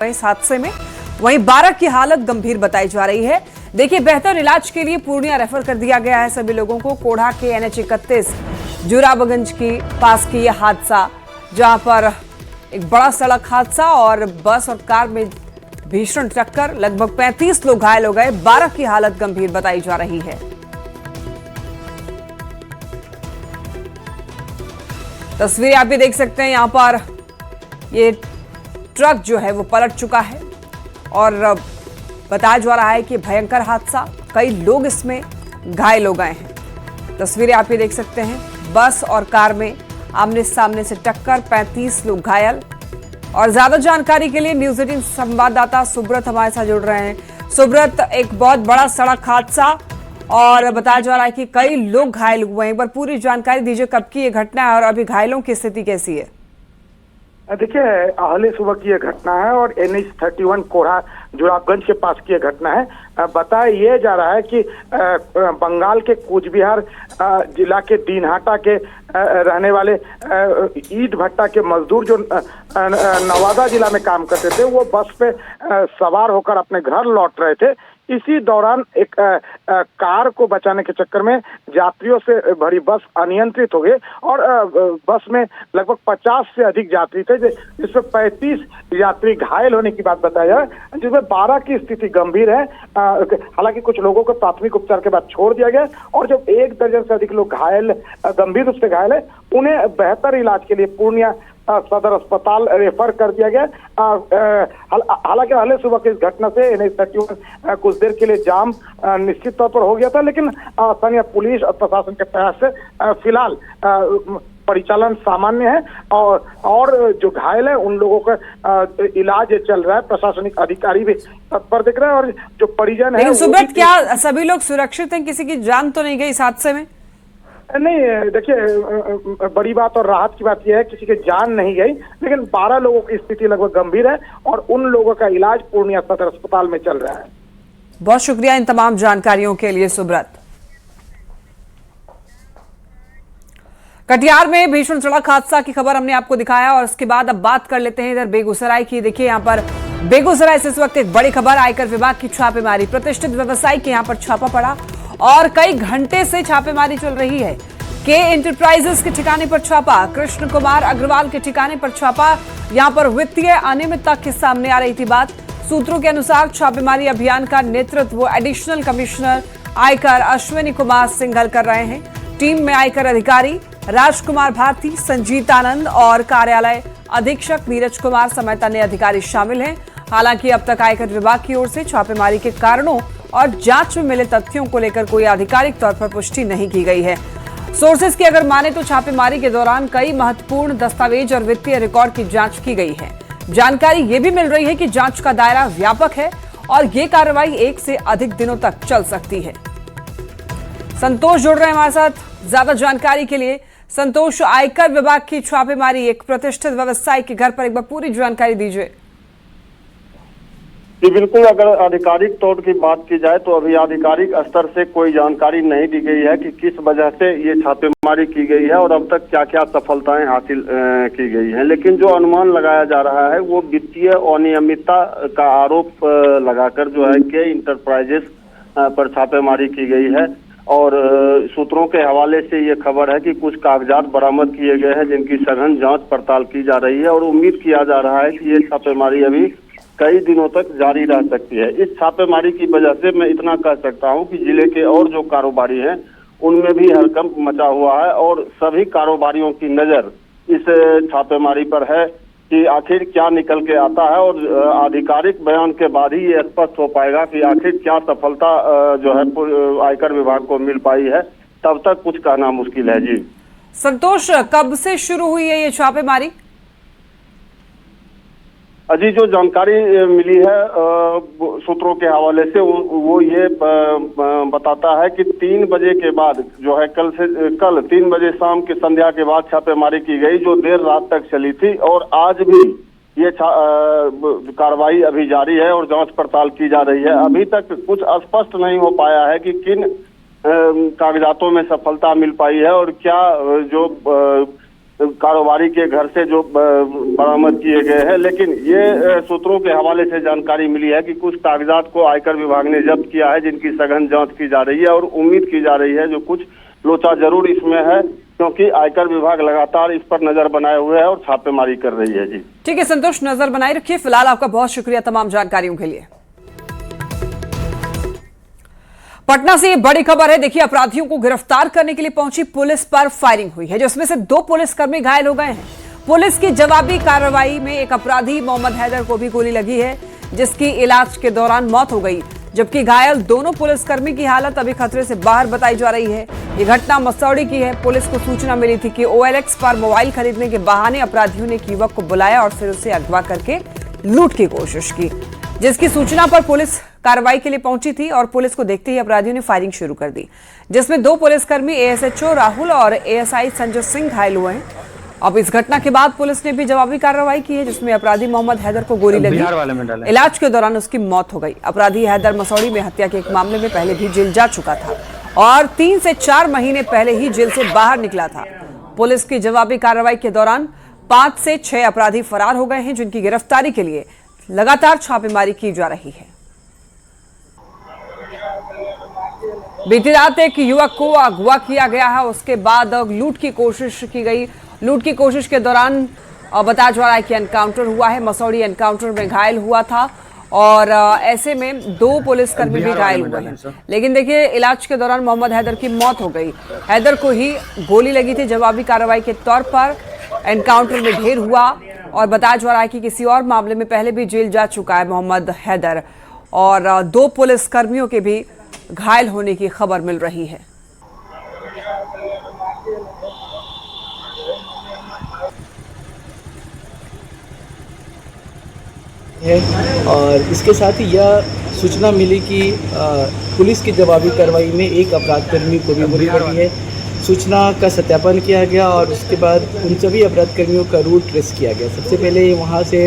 इस हादसे में वहीं 12 की हालत गंभीर बताई जा रही है। देखिए, बेहतर इलाज के लिए पूर्णिया रेफर कर दिया गया है सभी लोगों को। कोढ़ा के NH31 जुराबगंज के पास की यह हादसा, जहां पर एक बड़ा सड़क हादसा और बस और कार में भीषण टक्कर, लगभग 35 लोग घायल हो गए। 12 की हालत गंभीर बताई जा रही है। तस्वीरें आप भी देख सकते हैं। यहां पर ये ट्रक जो है वो पलट चुका है और बताया जा रहा है कि भयंकर हादसा, कई लोग इसमें घायल हो गए हैं। तस्वीरें आप ये देख सकते हैं। बस और कार में आमने सामने से टक्कर, 35 लोग घायल। और ज्यादा जानकारी के लिए न्यूज़ 18 संवाददाता सुब्रत हमारे साथ जुड़ रहे हैं। सुब्रत, एक बहुत बड़ा सड़क हादसा और बताया जा रहा है कि कई लोग घायल हुए हैं। एक बार पूरी जानकारी दीजिए, कब की ये घटना है और अभी घायलों की स्थिति कैसी है? देखिए, आहले सुबह की यह घटना है और NH31 कोढ़ा जुराबगंज के पास की यह घटना है। बताया यह जा रहा है कि बंगाल के कूच बिहार जिला के दीनहाटा के रहने वाले ईट भट्टा के मजदूर जो नवादा जिला में काम करते थे, वो बस पे सवार होकर अपने घर लौट रहे थे। इसी दौरान एक कार को बचाने के चक्कर में यात्रियों से भरी बस अनियंत्रित हो गई और बस में लगभग 50 से अधिक यात्री थे, जिसमें 35 यात्री घायल होने की बात बताया है, जिसमें 12 की स्थिति गंभीर है। हालांकि कुछ लोगों को प्राथमिक उपचार के बाद छोड़ दिया गया और जब 1 दर्जन से अधिक लोग घायल, गंभीर रूप से घायल है, उन्हें बेहतर इलाज के लिए पूर्णिया सदर अस्पताल रेफर कर दिया गया। हालांकि पहले सुबह की इस घटना से NH31 कुछ देर के लिए जाम निश्चित तौर पर हो गया था, लेकिन स्थानीय पुलिस और प्रशासन के प्रयास से फिलहाल परिचालन सामान्य है और जो घायल है उन लोगों का इलाज चल रहा है। प्रशासनिक अधिकारी भी तत्पर दिख रहे हैं और जो परिजन है। सुब्रत, क्या सभी लोग सुरक्षित हैं? किसी की जान तो नहीं गई इस हादसे में? नहीं, देखिए, बड़ी बात और राहत की बात यह है किसी की जान नहीं गई, लेकिन 12 लोगों की स्थिति लगभग गंभीर है और उन लोगों का इलाज पूर्णिया सदर अस्पताल में चल रहा है। बहुत शुक्रिया इन तमाम जानकारियों के लिए सुब्रत। कटिहार में भीषण सड़क हादसा की खबर हमने आपको दिखाया और उसके बाद अब बात कर लेते हैं इधर बेगूसराय की। देखिए, यहाँ पर बेगूसराय से इस वक्त एक बड़ी खबर, आयकर विभाग की छापेमारी। प्रतिष्ठित व्यवसायी के यहाँ पर छापा पड़ा और कई घंटे से छापेमारी चल रही है। के इंटरप्राइजेस के ठिकाने पर छापा, कृष्ण कुमार अग्रवाल के ठिकाने पर छापा। यहां पर वित्तीय अनियमितता के सामने आ रही थी बात। सूत्रों के अनुसार छापेमारी अभियान का नेतृत्व एडिशनल कमिश्नर आयकर अश्विनी कुमार सिंघल कर रहे हैं। टीम में आयकर अधिकारी राजकुमार भारती, संजीत आनंद और कार्यालय अधीक्षक नीरज कुमार समेत अन्य अधिकारी शामिल हैं। हालांकि अब तक आयकर विभाग की ओर से छापेमारी के कारणों और जांच में मिले तथ्यों को लेकर कोई आधिकारिक तौर पर पुष्टि नहीं की गई है। सोर्सेज की अगर माने तो छापेमारी के दौरान कई महत्वपूर्ण दस्तावेज और वित्तीय रिकॉर्ड की जांच की गई है। जानकारी ये भी मिल रही है कि जांच का दायरा व्यापक है और ये कार्रवाई 1 से अधिक दिनों तक चल सकती है। संतोष जुड़ रहे हैं हमारे साथ ज्यादा जानकारी के लिए। संतोष, आयकर विभाग की छापेमारी एक प्रतिष्ठित व्यवसायी के घर पर, एक बार पूरी जानकारी दीजिए। जी बिल्कुल, अगर आधिकारिक तौर की बात की जाए तो अभी आधिकारिक स्तर से कोई जानकारी नहीं दी गई है कि किस वजह से ये छापेमारी की गई है और अब तक क्या क्या सफलताएं हासिल की गई हैं। लेकिन जो अनुमान लगाया जा रहा है वो वित्तीय अनियमितता का आरोप लगाकर जो है के इंटरप्राइजेस पर छापेमारी की गई है और सूत्रों के हवाले से ये खबर है कि कुछ कागजात बरामद किए गए हैं जिनकी सघन जाँच पड़ताल की जा रही है और उम्मीद किया जा रहा है कि ये छापेमारी अभी कई दिनों तक जारी रह सकती है। इस छापेमारी की वजह से मैं इतना कह सकता हूं कि जिले के और जो कारोबारी हैं उनमें भी हड़कंप मचा हुआ है और सभी कारोबारियों की नजर इस छापेमारी पर है कि आखिर क्या निकल के आता है और आधिकारिक बयान के बाद ही ये स्पष्ट हो पाएगा कि आखिर क्या सफलता जो है आयकर विभाग को मिल पाई है। तब तक कुछ कहना मुश्किल है। जी संतोष, कब से शुरू हुई है ये छापेमारी? अजी, जो जानकारी मिली है सूत्रों के हवाले से वो ये बताता है कि 3 बजे के बाद जो है कल 3 बजे शाम की संध्या के बाद छापेमारी की गई जो देर रात तक चली थी और आज भी ये कार्रवाई अभी जारी है और जांच पड़ताल की जा रही है। अभी तक कुछ स्पष्ट नहीं हो पाया है कि किन कागजातों में सफलता मिल पाई है और क्या जो कारोबारी के घर से जो बरामद किए गए हैं। लेकिन ये सूत्रों के हवाले से जानकारी मिली है कि कुछ कागजात को आयकर विभाग ने जब्त किया है, जिनकी सघन जांच की जा रही है और उम्मीद की जा रही है जो कुछ लोचा जरूर इसमें है, क्योंकि आयकर विभाग लगातार इस पर नजर बनाए हुए है और छापेमारी कर रही है। जी ठीक है संतोष, नजर बनाए रखिए। फिलहाल आपका बहुत शुक्रिया तमाम जानकारियों के लिए। पटना से ये बड़ी खबर है। देखिए, अपराधियों को गिरफ्तार करने के लिए पहुंची पुलिस पर फायरिंग हुई है, जिसमें से 2 पुलिसकर्मी घायल हो गए हैं। पुलिस की जवाबी कार्रवाई में एक अपराधी मोहम्मद हैदर को भी गोली लगी है, जिसकी इलाज के दौरान मौत हो गई, जबकि घायल दोनों पुलिसकर्मी की हालत अभी खतरे से बाहर बताई जा रही है। ये घटना मसौड़ी की है। पुलिस को सूचना मिली थी कि OLX पर मोबाइल खरीदने के बहाने अपराधियों ने एक युवक को बुलाया और फिर उसे अगवा करके लूट की कोशिश की, जिसकी सूचना पर पुलिस कार्रवाई के लिए पहुंची थी और पुलिस को देखते ही अपराधियों ने फायरिंग शुरू कर दी, जिसमें 2 पुलिसकर्मी ASHO राहुल और ASI संजय सिंह घायल हुए हैं। अब इस घटना के बाद पुलिस ने भी जवाबी कार्रवाई की है, जिसमें अपराधी मोहम्मद हैदर को गोली लगी। इलाज के दौरान उसकी मौत हो गई। अपराधी हैदर मसौड़ी में हत्या के एक मामले में पहले भी जेल जा चुका था और 3 से 4 महीने पहले ही जेल से बाहर निकला था। पुलिस की जवाबी कार्रवाई के दौरान 5 से 6 अपराधी फरार हो गए हैं, जिनकी गिरफ्तारी के लिए लगातार छापेमारी की जा रही है। बीती रात एक युवक को अगवा किया गया है, उसके बाद लूट की कोशिश की गई। लूट की कोशिश के दौरान बताया जा रहा है कि एनकाउंटर हुआ है। मसौड़ी एनकाउंटर में घायल हुआ था और ऐसे में 2 पुलिसकर्मी भी घायल हुए हैं। लेकिन देखिए, इलाज के दौरान मोहम्मद हैदर की मौत हो गई। हैदर को ही गोली लगी थी। जवाबी कार्रवाई के तौर पर एनकाउंटर में ढेर हुआ और बताया जा रहा है कि किसी और मामले में पहले भी जेल जा चुका है मोहम्मद हैदर, और 2 पुलिसकर्मियों के भी घायल होने की खबर मिल रही है। और इसके साथ ही यह सूचना मिली कि पुलिस की जवाबी कार्रवाई में एक अपराधकर्मी को भी गोली लगी है। सूचना का सत्यापन किया गया और उसके बाद उन सभी अपराधकर्मियों का रूट ट्रेस किया गया। सबसे पहले वहाँ से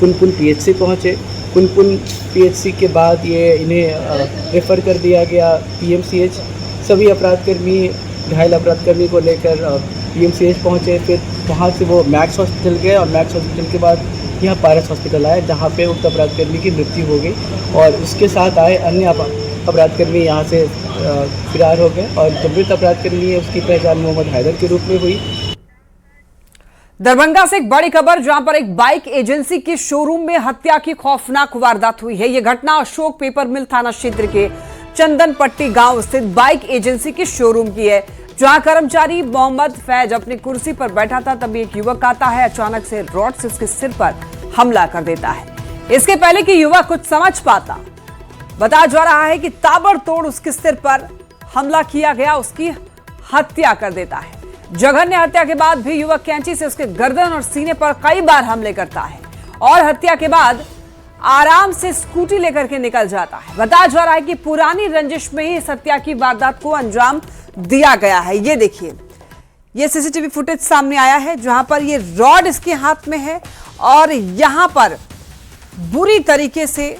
पुनपुन PHC पहुँचे। पुनपुन PHC के बाद ये इन्हें रेफ़र कर दिया गया PMCH। सभी अपराधकर्मी घायल अपराधकर्मी को लेकर PMCH पहुँचे। फिर वहाँ से वो मैक्स हॉस्पिटल गए और मैक्स हॉस्पिटल के बाद यहाँ पारस हॉस्पिटल आए, जहाँ पे उक्त अपराधकर्मी की मृत्यु हो गई और उसके साथ आए अन्य अपराधकर्मी यहाँ से फरार हो गए और जो मृत अपराधकर्मी है उसकी पहचान मोहम्मद हैदर के रूप में हुई। दरभंगा से एक बड़ी खबर, जहां पर एक बाइक एजेंसी के शोरूम में हत्या की खौफनाक वारदात हुई है। यह घटना अशोक पेपर मिल थाना क्षेत्र के चंदनपट्टी गांव स्थित बाइक एजेंसी के शोरूम की है, जहां कर्मचारी मोहम्मद फैज अपनी कुर्सी पर बैठा था, तभी एक युवक आता है, अचानक से रॉड से उसके सिर पर हमला कर देता है। इसके पहले कि युवक कुछ समझ पाता, बताया जा रहा है कि ताबड़तोड़ उसके सिर पर हमला किया गया, उसकी हत्या कर देता है। जघन्य हत्या के बाद भी युवक कैंची से उसके गर्दन और सीने पर कई बार हमले करता है और हत्या के बाद आराम से स्कूटी लेकर के निकल जाता है। बताया जा रहा है कि पुरानी रंजिश में ही इस हत्या की वारदात को अंजाम दिया गया है। ये देखिए, ये CCTV फुटेज सामने आया है, जहां पर ये रॉड इसके हाथ में है और यहां पर बुरी तरीके से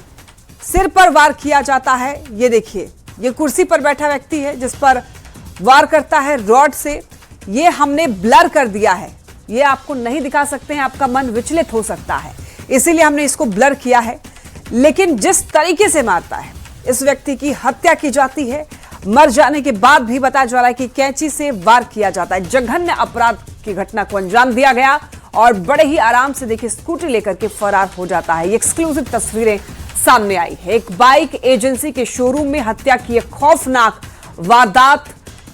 सिर पर वार किया जाता है। ये देखिए, ये कुर्सी पर बैठा व्यक्ति है जिस पर वार करता है रॉड से। ये हमने ब्लर कर दिया है, ये आपको नहीं दिखा सकते हैं, आपका मन विचलित हो सकता है, इसीलिए हमने इसको ब्लर किया है। लेकिन जिस तरीके से मारता है, इस व्यक्ति की हत्या की जाती है। मर जाने के बाद भी बताया जा रहा है कि कैंची से वार किया जाता है। जघन्य अपराध की घटना को अंजाम दिया गया और बड़े ही आराम से देखिए स्कूटी लेकर के फरार हो जाता है। ये एक्सक्लूसिव तस्वीरें सामने आई है। एक बाइक एजेंसी के शोरूम में हत्या की एक खौफनाक वारदात।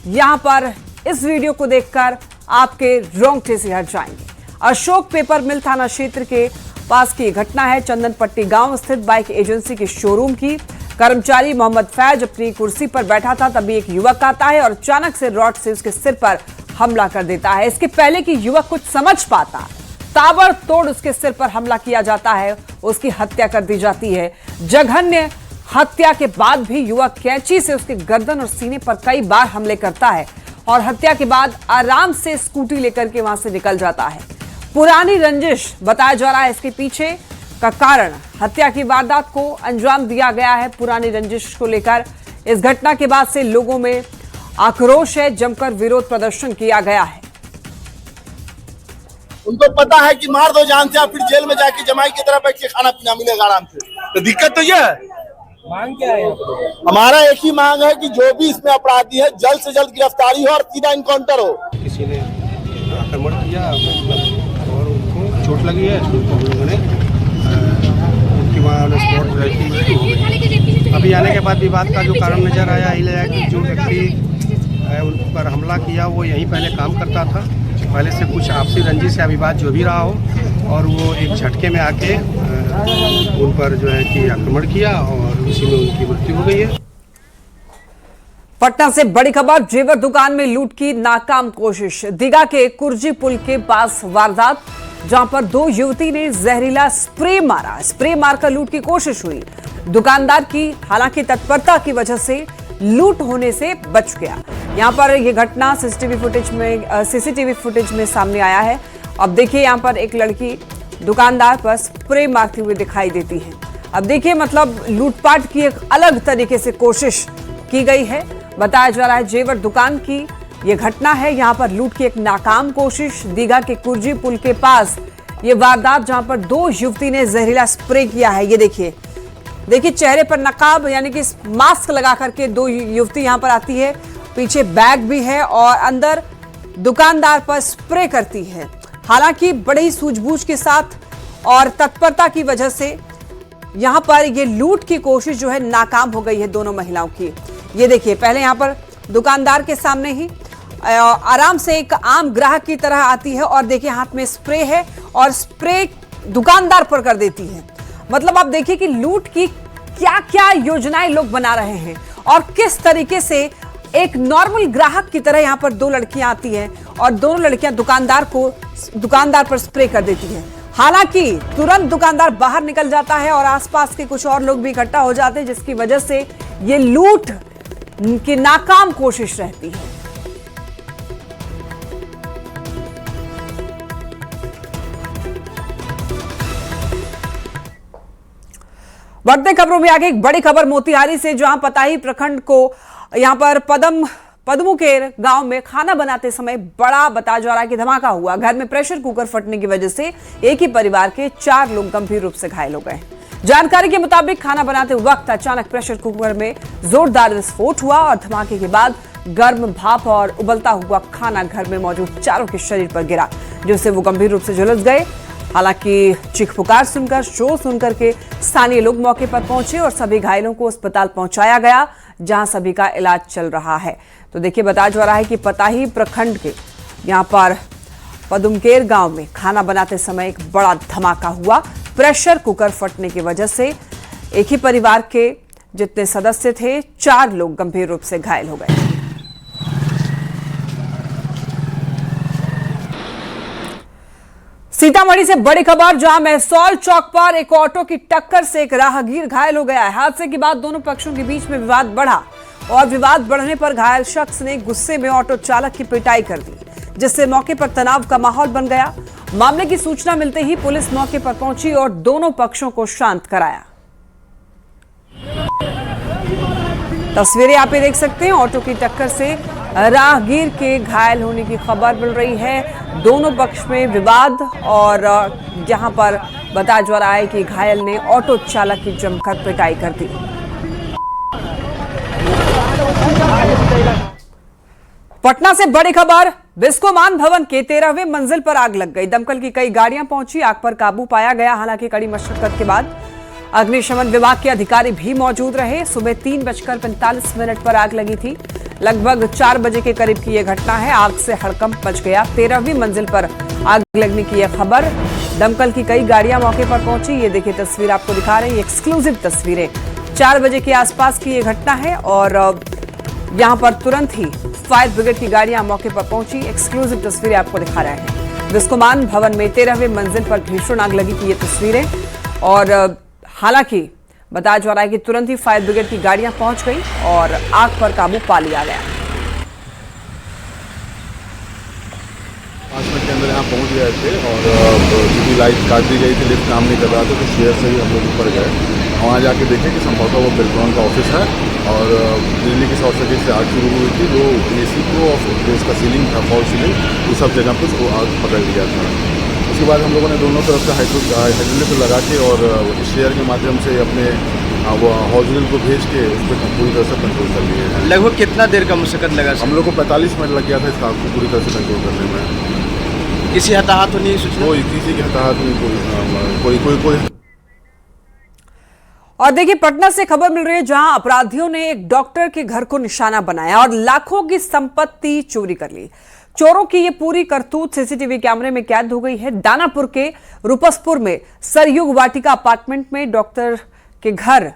यहां पर इस वीडियो को देखकर आपके रोंगटे से हट जाएंगे। अशोक पेपर मिल थाना क्षेत्र के पास की घटना है। चंदनपट्टी गांव स्थित बाइक एजेंसी के शोरूम की। कर्मचारी मोहम्मद फैज अपनी कुर्सी पर बैठा था, तभी एक युवक आता है और अचानक से रॉड से उसके सिर पर हमला कर देता है। इसके पहले कि युवक कुछ समझ पाता, ताबड़तोड़ उसके सिर पर हमला किया जाता है, उसकी हत्या कर दी जाती है। जघन्य हत्या के बाद भी युवक कैंची से उसके गर्दन और सीने पर कई बार हमले करता है और हत्या के बाद आराम से स्कूटी लेकर के वहां से निकल जाता है। पुरानी रंजिश बताया जा रहा है इसके पीछे का कारण। हत्या की वारदात को अंजाम दिया गया है पुरानी रंजिश को लेकर। इस घटना के बाद से लोगों में आक्रोश है, जमकर विरोध प्रदर्शन किया गया है। उनको पता है कि मार दो जान से, फिर जेल में जाके जमाई की तरह बैठ के खाना पीना मिलेगा आराम से। तो दिक्कत तो ये है। मांग क्या है? हमारा एक ही मांग है कि जो भी इसमें अपराधी है जल्द से जल्द गिरफ्तारी हो और सीधा इनकाउंटर हो। किसी ने आक्रमण किया मतलब और उनको चोट लगी है, तो उनको हम लोगों ने उनकी वहाँ स्पॉट मृत्यु हो गई। अभी आने के बाद विवाद का जो कारण नजर आया है कि जो व्यक्ति उन पर हमला किया वो यहीं पहले काम करता था, पहले से कुछ आपसी रंजिश या विवाद जो भी रहा हो, और वो एक झटके में आके उन पर जो है कि आक्रमण किया और उसी में उनकी मृत्यु हो गई है। पटना से बड़ी खबर, जेवर दुकान में लूट की नाकाम कोशिश। दीघा के कुर्जी पुल के पास वारदात, जहां पर 2 युवती ने जहरीला स्प्रे मारा। स्प्रे मारकर लूट की कोशिश हुई। दुकानदार की हालांकि तत्परता की वजह से लूट होने से बच गया। यहां पर यह घटना सीसीटीवी फुटेज में सामने आया है। अब देखिए यहां पर एक लड़की दुकानदार पर स्प्रे मारती हुई दिखाई देती है। अब देखिए मतलब लूटपाट की एक अलग तरीके से कोशिश की गई है। बताया जा रहा है जेवर दुकान की यह घटना है। यहां पर लूट की एक नाकाम कोशिश। दीघा के कुर्जी पुल के पास ये वारदात, जहां पर 2 युवती ने जहरीला स्प्रे किया है। ये देखिए चेहरे पर नकाब यानी कि मास्क लगा करके 2 युवती यहां पर आती है। पीछे बैग भी है और अंदर दुकानदार पर स्प्रे करती है। हालांकि बड़े ही सूझबूझ के साथ और तत्परता की वजह से यहां पर ये लूट की कोशिश जो है नाकाम हो गई है दोनों महिलाओं की। ये देखिए पहले यहां पर दुकानदार के सामने ही आराम से एक आम ग्राहक की तरह आती है और देखिए हाथ में स्प्रे है और स्प्रे दुकानदार पर कर देती है। मतलब आप देखिए कि लूट की क्या क्या योजनाएं लोग बना रहे हैं और किस तरीके से एक नॉर्मल ग्राहक की तरह यहां पर 2 लड़कियां आती हैं और दोनों लड़कियां दुकानदार पर स्प्रे कर देती हैं। हालांकि तुरंत दुकानदार बाहर निकल जाता है और आसपास के कुछ और लोग भी इकट्ठा हो जाते हैं, जिसकी वजह से ये लूट की नाकाम कोशिश रहती है। बढ़ते खबरों में आगे एक बड़ी खबर मोतिहारी से, जहां पताही प्रखंड को यहां पर पदमुकेर गांव में खाना बनाते समय बड़ा बताया जा रहा है कि धमाका हुआ। घर में प्रेशर कुकर फटने की वजह से एक ही परिवार के 4 लोग गंभीर रूप से घायल हो गए। जानकारी के मुताबिक खाना बनाते वक्त अचानक प्रेशर कुकर में जोरदार विस्फोट हुआ और धमाके के बाद गर्म भाप और उबलता हुआ खाना घर में मौजूद 4 के शरीर पर गिरा, जिससे वो गंभीर रूप से झुलस गए। हालांकि चीख पुकार सुनकर, शोर सुनकर के स्थानीय लोग मौके पर पहुंचे और सभी घायलों को अस्पताल पहुंचाया गया, जहां सभी का इलाज चल रहा है। तो देखिए बताया जा रहा है कि पताही प्रखंड के यहां पर पदुमकेर गांव में खाना बनाते समय एक बड़ा धमाका हुआ। प्रेशर कुकर फटने की वजह से एक ही परिवार के जितने सदस्य थे 4 लोग गंभीर रूप से घायल हो गए। सीतामढ़ी से बड़ी खबर, जहां महसौल चौक पर एक ऑटो की टक्कर से एक राहगीर घायल हो गया है। हादसे के बाद दोनों पक्षों के बीच में विवाद बढ़ा और विवाद बढ़ने पर घायल शख्स ने गुस्से में ऑटो चालक की पिटाई कर दी, जिससे मौके पर तनाव का माहौल बन गया। मामले की सूचना मिलते ही पुलिस मौके पर पहुंची और दोनों पक्षों को शांत कराया। तस्वीरें आप ये देख सकते हैं, ऑटो की टक्कर से राहगीर के घायल होने की खबर मिल रही है। दोनों पक्ष में विवाद और यहां पर बताया जा रहा है कि घायल ने ऑटो चालक की जमकर पिटाई कर दी। पटना से बड़ी खबर, बिस्कोमान भवन के 13वें मंजिल पर आग लग गई। दमकल की कई गाड़ियां पहुंची, आग पर काबू पाया गया। हालांकि कड़ी मशक्कत के बाद अग्निशमन विभाग के अधिकारी भी मौजूद रहे। सुबह 3:45 पर आग लगी थी। लगभग 4 बजे के करीब की यह घटना है। आग से हड़कंप मच गया। 13वीं मंजिल पर आग लगने की यह खबर। दमकल की कई गाड़ियां मौके पर पहुंची। ये देखिए तस्वीर आपको दिखा रहे हैं, एक्सक्लूसिव तस्वीरें। 4 बजे के आसपास की यह घटना है और यहां पर तुरंत ही फायर ब्रिगेड की गाड़ियां मौके पर पहुंची। एक्सक्लूसिव तस्वीरें आपको दिखा रहे हैं। बिस्कोमान भवन में 13वें मंजिल पर भीषण आग लगी की ये तस्वीरें और हालांकि बताया जा रहा है कि तुरंत ही फायर ब्रिगेड की गाड़ियां पहुंच गई और आग पर काबू पा लिया गया। 5 मिनट के अंदर यहाँ पहुँच गए थे और चूँकि लाइट काट दी गई थी, लिफ्ट काम नहीं कर रहा था, तो शेयर से ही हम लोग ऊपर गए। वहाँ जाके देखें कि संभवतः वो पेट्रोल का ऑफिस है और बिजली की शॉर्ट सर्किट से आग शुरू हुई थी। जो AC को और जो उसका सीलिंग था, फॉल सीलिंग, वो सब जगह पर वो आग पकड़ लिया था। उसके बाद हम लोगों ने दोनों तरफ से हाइड्रोलिक लगा के और शेयर के माध्यम से अपने वो हॉस्पिटल को भेज के उस पर पूरी तरह से कंट्रोल कर लिए हैं। लगभग कितना देर का मशक्कत लगा? हम लोग को 45 मिनट लग गया था इस आग को पूरी तरह से कंट्रोल करने में। किसी हताहत होने की सूचना? किसी के हताहत नहीं, कोई। और देखिए, पटना से खबर मिल रही है जहां अपराधियों ने एक डॉक्टर के घर को निशाना बनाया और लाखों की संपत्ति चोरी कर ली। चोरों की ये पूरी करतूत सीसीटीवी कैमरे में कैद हो गई है। दानापुर के रूपसपुर में सरयुग वाटिका अपार्टमेंट में डॉक्टर के घर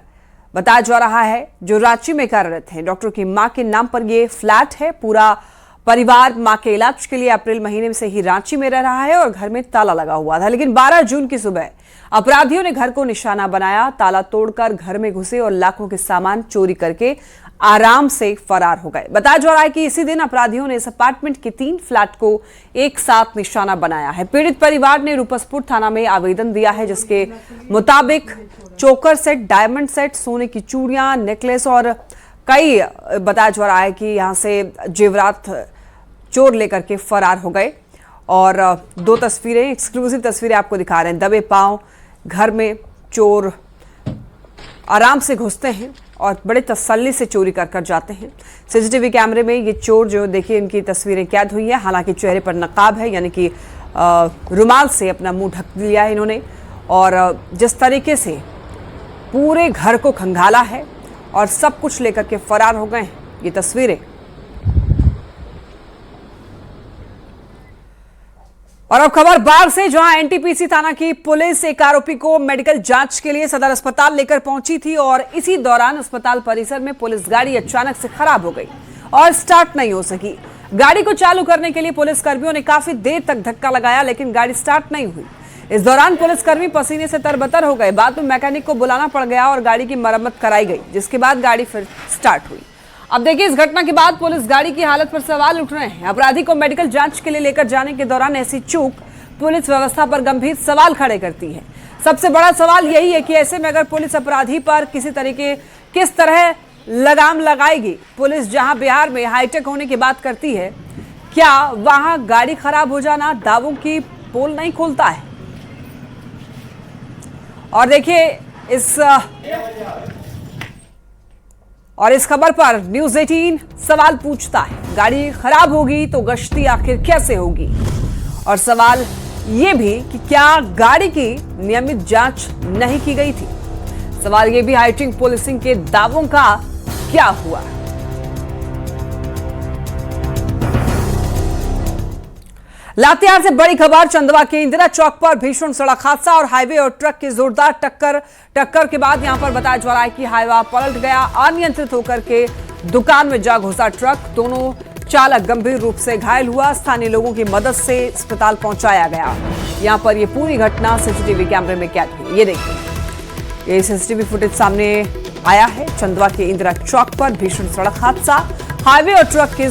बताया जा रहा है जो रांची में कार्यरत है। डॉक्टर की मां के नाम पर यह फ्लैट है। पूरा परिवार मां के इलाज के लिए अप्रैल महीने से ही रांची में रह रहा है और घर में ताला लगा हुआ था, लेकिन 12 जून की सुबह अपराधियों ने घर को निशाना बनाया, ताला तोड़कर घर में घुसे और लाखों के सामान चोरी करके आराम से फरार हो गए। बताया जा रहा है कि इसी दिन अपराधियों ने इस अपार्टमेंट के 3 फ्लैट को एक साथ निशाना बनाया है। पीड़ित परिवार ने रूपसपुर थाना में आवेदन दिया है जिसके मुताबिक चोकर सेट, डायमंड सेट, सोने की चूड़ियां, नेकलेस और कई बताया जा रहा है कि यहां से जेवरात चोर लेकर के फरार हो गए। और 2 तस्वीरें, एक्सक्लूसिव तस्वीरें आपको दिखा रहे हैं। दबे पांव घर में चोर आराम से घुसते हैं और बड़े तसल्ली से चोरी कर जाते हैं। सीसीटीवी कैमरे में ये चोर जो देखिए इनकी तस्वीरें कैद हुई है। हालांकि चेहरे पर नकाब है, यानी कि रुमाल से अपना मुंह ढक लिया है इन्होंने। और जिस तरीके से पूरे घर को खंगाला है और सब कुछ लेकर के फरार हो गए हैं, ये तस्वीरें। और अब खबर बाढ़ से, जहां एनटीपीसी थाना की पुलिस एक आरोपी को मेडिकल जांच के लिए सदर अस्पताल लेकर पहुंची थी और इसी दौरान अस्पताल परिसर में पुलिस गाड़ी अचानक से खराब हो गई और स्टार्ट नहीं हो सकी। गाड़ी को चालू करने के लिए पुलिस कर्मियों ने काफी देर तक धक्का लगाया, लेकिन गाड़ी स्टार्ट नहीं हुई। इस दौरान पुलिसकर्मी पसीने से तरबतर हो गए। बाद में मैकेनिक को बुलाना पड़ गया और गाड़ी की मरम्मत कराई गई, जिसके बाद गाड़ी फिर स्टार्ट हुई। अब देखिए, इस घटना के बाद पुलिस गाड़ी की हालत पर सवाल उठ रहे हैं। अपराधी को मेडिकल जांच के लिए लेकर जाने के दौरान ऐसी चूक पुलिस व्यवस्था पर गंभीर सवाल खड़े करती है। सबसे बड़ा सवाल यही है कि ऐसे में अगर पुलिस अपराधी पर किस तरह लगाम लगाएगी। पुलिस जहां बिहार में हाईटेक होने की बात करती है, क्या वहां गाड़ी खराब हो जाना दावों की पोल नहीं खोलता है? और देखिए, इस खबर पर न्यूज़ 18 सवाल पूछता है, गाड़ी खराब होगी तो गश्ती आखिर कैसे होगी? और सवाल ये भी कि क्या गाड़ी की नियमित जांच नहीं की गई थी? सवाल ये भी, हाईटेक पुलिसिंग के दावों का क्या हुआ? लातेहार से बड़ी खबर, चंदवा के इंदिरा चौक पर भीषण सड़क हादसा और हाईवे और ट्रक की जोरदार टक्कर के बाद यहां पर बताया जा रहा है कि हाईवा पलट गया। अनियंत्रित होकर के दुकान में जा घुसा ट्रक, दोनों चालक गंभीर रूप से घायल हुआ। स्थानीय लोगों की मदद से अस्पताल पहुंचाया गया। यहां पर यह पूरी घटना सीसीटीवी कैमरे में कैद हुई। ये देखिए, ये सीसीटीवी फुटेज सामने आया है। चंदवा के इंदिरा चौक पर भीषण सड़क हादसा, हाईवे और ट्रक के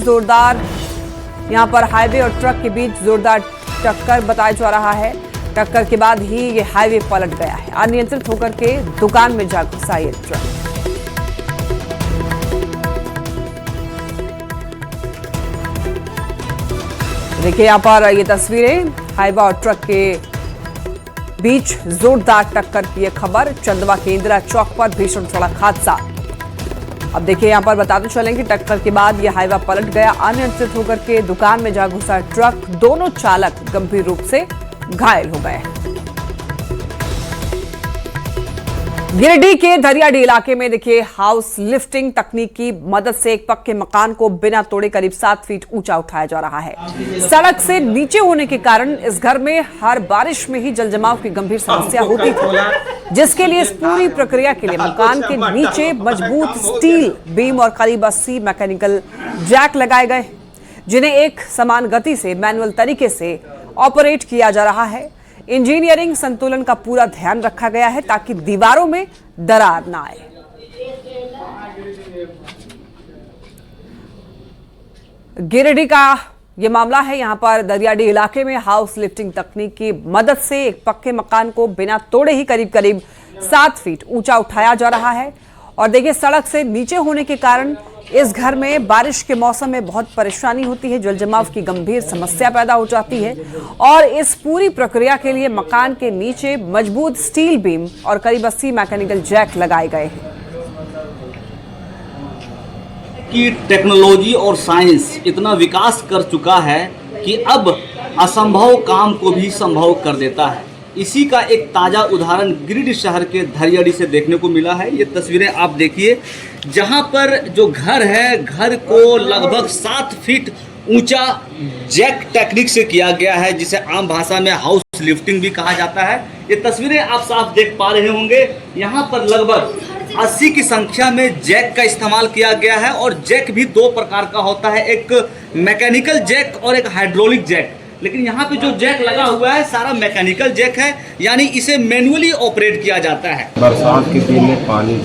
यहां पर हाईवे और ट्रक के बीच जोरदार टक्कर बताया जा रहा है। टक्कर के बाद ही ये हाईवे पलट गया है। अनियंत्रित होकर के दुकान में जा घुसा ये ट्रक। देखिए, यहां पर ये तस्वीरें, हाईवे और ट्रक के बीच जोरदार टक्कर की यह खबर। चंदवा के इंदिरा चौक पर भीषण सड़क हादसा। अब देखिए, यहां पर बताते चलें कि टक्कर के बाद यह हाईवा पलट गया। अनियंत्रित होकर के दुकान में जा घुसा ट्रक, दोनों चालक गंभीर रूप से घायल हो गए। गिरिडीह के धरियाडीह इलाके में देखिए, हाउस लिफ्टिंग तकनीक की मदद से एक पक्के मकान को बिना तोड़े करीब 7 फीट ऊंचा उठाया जा रहा है। सड़क से नीचे होने के कारण इस घर में हर बारिश में ही जलजमाव की गंभीर समस्या होती थी, जिसके लिए इस पूरी प्रक्रिया के लिए मकान के नीचे मजबूत स्टील बीम और करीब 80 मैकेनिकल जैक लगाए गए, जिन्हें एक समान गति से मैनुअल तरीके से ऑपरेट किया जा रहा है। इंजीनियरिंग संतुलन का पूरा ध्यान रखा गया है ताकि दीवारों में दरार ना आए। गिरिडीह का यह मामला है। यहां पर दरियाडीह इलाके में हाउस लिफ्टिंग तकनीक की मदद से एक पक्के मकान को बिना तोड़े ही करीब 7 फीट ऊंचा उठाया जा रहा है। और देखिए, सड़क से नीचे होने के कारण इस घर में बारिश के मौसम में बहुत परेशानी होती है, जल जमाव की गंभीर समस्या पैदा हो जाती है और इस पूरी प्रक्रिया के लिए मकान के नीचे मजबूत स्टील बीम और करीब 80 मैकेनिकल जैक लगाए गए हैं। कि टेक्नोलॉजी और साइंस इतना विकास कर चुका है कि अब असंभव काम को भी संभव कर देता है। इसी का एक ताज़ा उदाहरण गिरिडीह शहर के धरियड़ी से देखने को मिला है। ये तस्वीरें आप देखिए, जहां पर जो घर है, घर को लगभग 7 फीट ऊंचा जैक टेक्निक से किया गया है, जिसे आम भाषा में हाउस लिफ्टिंग भी कहा जाता है। ये तस्वीरें आप साफ देख पा रहे होंगे, यहाँ पर लगभग 80 की संख्या में जैक का इस्तेमाल किया गया है और जैक भी 2 प्रकार का होता है, एक मैकेनिकल जैक और एक हाइड्रोलिक जैक। लेकिन यहाँ पे जो जैक लगा हुआ है सारा मैकेनिकल जैक है, यानी इसे मैनुअली ऑपरेट किया जाता है। बरसात के दिन में पानी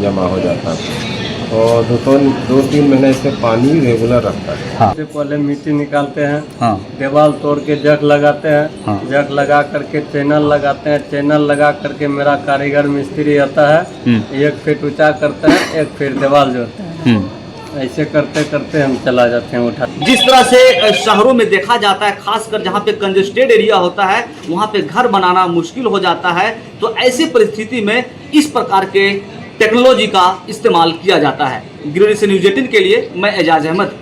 जमा हो जाता है और 2-3 महीने से पानी रेगुलर रखता है। सबसे पहले मिट्टी निकालते हैं, दीवार तोड़ के जग लगाते हैं, जग लगा करके चैनल लगाते हैं, चैनल लगा करके मेरा कारीगर मिस्त्री आता है, 1 फीट ऊंचा करता है, 1 फीट दीवार जोड़ता है। ऐसे करते करते हम चला जाते हैं उठा। जिस तरह से शहरों में देखा जाता है, खासकर जहाँ पे कंजेस्टेड एरिया होता है वहाँ पे घर बनाना मुश्किल हो जाता है, तो ऐसी परिस्थिति में इस प्रकार के टेक्नोलॉजी का इस्तेमाल किया जाता है। गिरिडीह से न्यूज़ 18 के लिए मैं एजाज अहमद।